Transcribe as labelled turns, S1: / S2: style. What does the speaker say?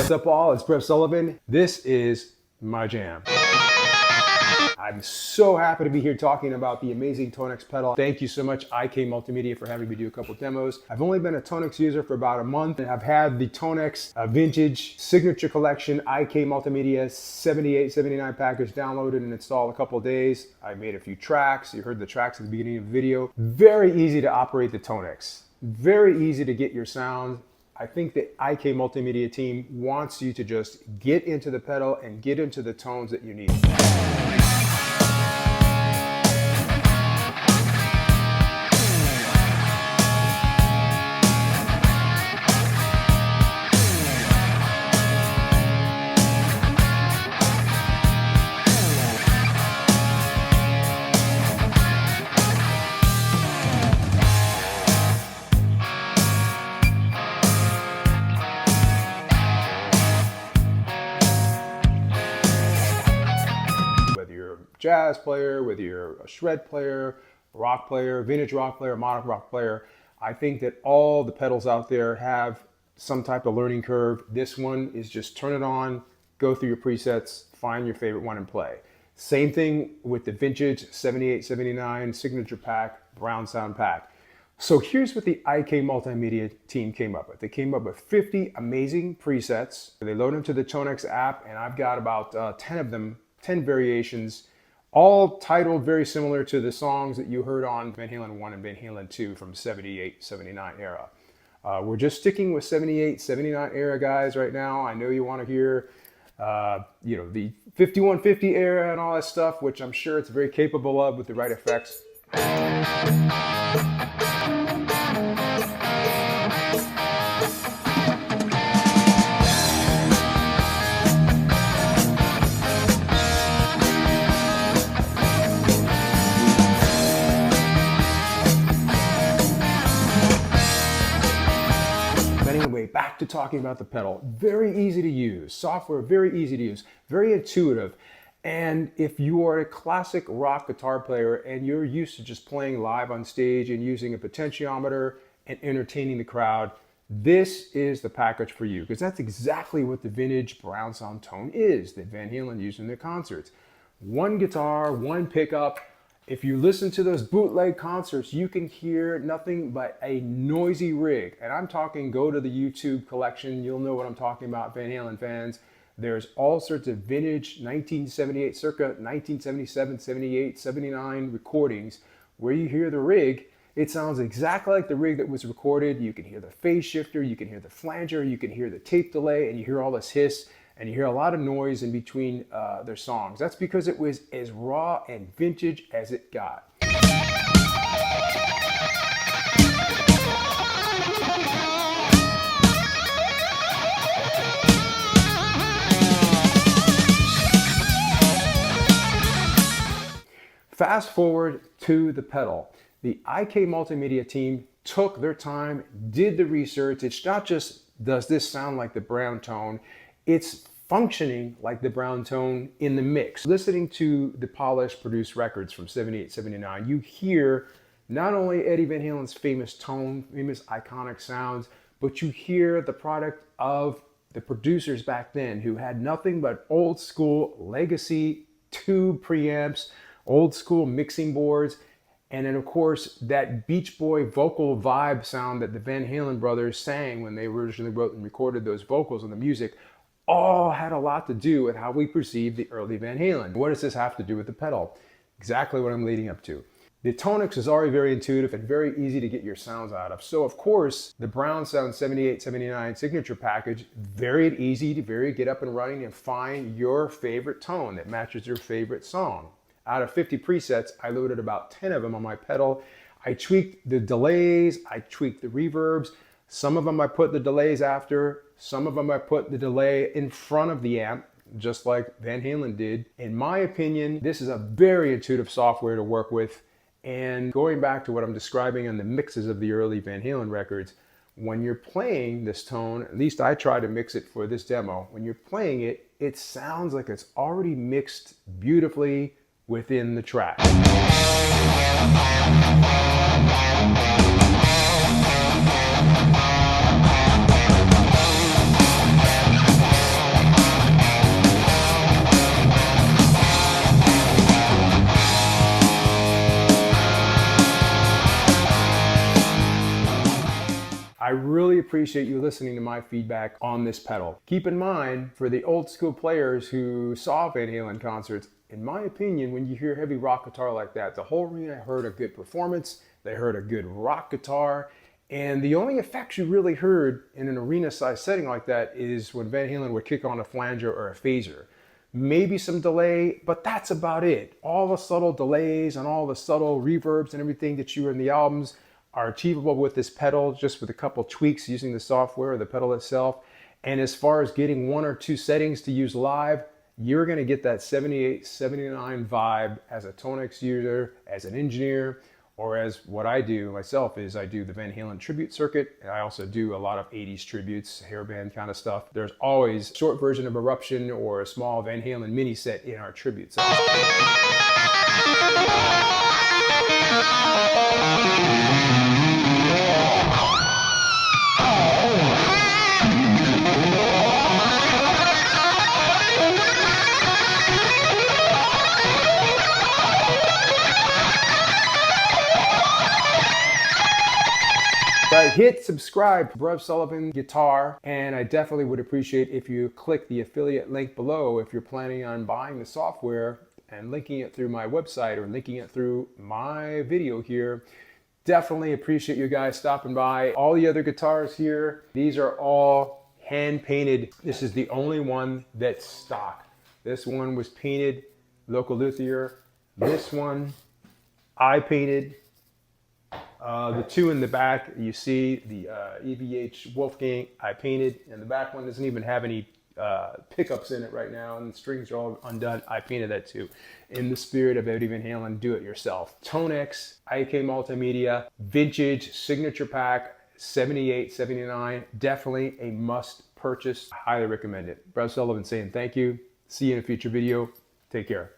S1: What's up, all? It's Brett Sullivan. This is my jam. I'm so happy to be here talking about the amazing TONEX pedal. Thank you so much, IK Multimedia, for having me do a couple demos. I've only been a TONEX user for about a month, and I've had the TONEX Vintage Signature Collection IK Multimedia 7879 package downloaded and installed a couple days. I made a few tracks. You heard the tracks at the beginning of the video. Very easy to operate the TONEX. Very easy to get your sound. I think the IK Multimedia team wants you to just get into the pedal and get into the tones that you need. Jazz player, whether you're a shred player, rock player, vintage rock player, modern rock player, I think that all the pedals out there have some type of learning curve. This one is just turn it on, go through your presets, find your favorite one and play. Same thing with the vintage 7879 signature pack, brown sound pack. So here's what the IK Multimedia team came up with. They came up with 50 amazing presets. They load them to the TONEX app, and I've got about 10 of them, 10 variations, all titled very similar to the songs that you heard on Van Halen 1 and Van Halen 2 from 78, 79 era. We're just sticking with 78, 79 era guys right now. I know you want to hear the 5150 era and all that stuff, which I'm sure it's very capable of with the right effects. Anyway, back to talking about the pedal. Very easy to use. Software, very easy to use. Very intuitive. And if you are a classic rock guitar player and you're used to just playing live on stage and using a potentiometer and entertaining the crowd, this is the package for you, because that's exactly what the vintage brown sound tone is that Van Halen used in their concerts. One guitar, one pickup. If you listen to those bootleg concerts, you can hear nothing but a noisy rig. And I'm talking, go to the YouTube collection, you'll know what I'm talking about, Van Halen fans. There's all sorts of vintage 1978, circa 1977, 78, 79 recordings where you hear the rig. It sounds exactly like the rig that was recorded. You can hear the phase shifter, you can hear the flanger, you can hear the tape delay, and you hear all this hiss. And you hear a lot of noise in between their songs. That's because it was as raw and vintage as it got. Fast forward to the pedal. The IK Multimedia team took their time, did the research. It's not just, does this sound like the brown tone? It's functioning like the brown tone in the mix. Listening to the polished produced records from 78, 79, you hear not only Eddie Van Halen's famous tone, famous iconic sounds, but you hear the product of the producers back then who had nothing but old school legacy tube preamps, old school mixing boards, and then of course that Beach Boy vocal vibe sound that the Van Halen brothers sang when they originally wrote and recorded those vocals and the music all had a lot to do with how we perceive the early Van Halen. What does this have to do with the pedal? Exactly what I'm leading up to. The TONEX is already very intuitive and very easy to get your sounds out of. So of course, the Brown Sound 78, 79 signature package, very easy to get up and running and find your favorite tone that matches your favorite song. Out of 50 presets, I loaded about 10 of them on my pedal. I tweaked the delays, I tweaked the reverbs, Some of them I put the delays after, some of them I put the delay in front of the amp, just like Van Halen did. In my opinion, this is a very intuitive software to work with. And going back to what I'm describing in the mixes of the early Van Halen records, when you're playing this tone, at least I try to mix it for this demo, when you're playing it, it sounds like it's already mixed beautifully within the track. I really appreciate you listening to my feedback on this pedal. Keep in mind, for the old school players who saw Van Halen concerts, in my opinion, when you hear heavy rock guitar like that, the whole arena heard a good performance, they heard a good rock guitar, and the only effects you really heard in an arena-sized setting like that is when Van Halen would kick on a flanger or a phaser. Maybe some delay, but that's about it. All the subtle delays and all the subtle reverbs and everything that you hear in the albums are achievable with this pedal, just with a couple tweaks using the software or the pedal itself. And as far as getting 1 or 2 settings to use live, you're gonna get that 78, 79 vibe as a TONEX user, as an engineer, or as what I do myself is I do the Van Halen tribute circuit, and I also do a lot of 80s tributes, hairband kind of stuff. There's always a short version of Eruption or a small Van Halen mini set in our tribute set. Hit subscribe to Brev Sullivan Guitar, and I definitely would appreciate if you click the affiliate link below if you're planning on buying the software and linking it through my website or linking it through my video here. Definitely appreciate you guys stopping by. All the other guitars here, these are all hand painted. This is the only one that's stock. This one was painted local luthier. This one I painted. The 2 in the back, you see the EVH Wolfgang I painted, and the back one doesn't even have any pickups in it right now, and the strings are all undone. I painted that too. In the spirit of Eddie Van Halen, do it yourself. TONEX, IK Multimedia, Vintage Signature Pack, 78, 79, definitely a must purchase. I highly recommend it. Brev Sullivan saying thank you. See you in a future video. Take care.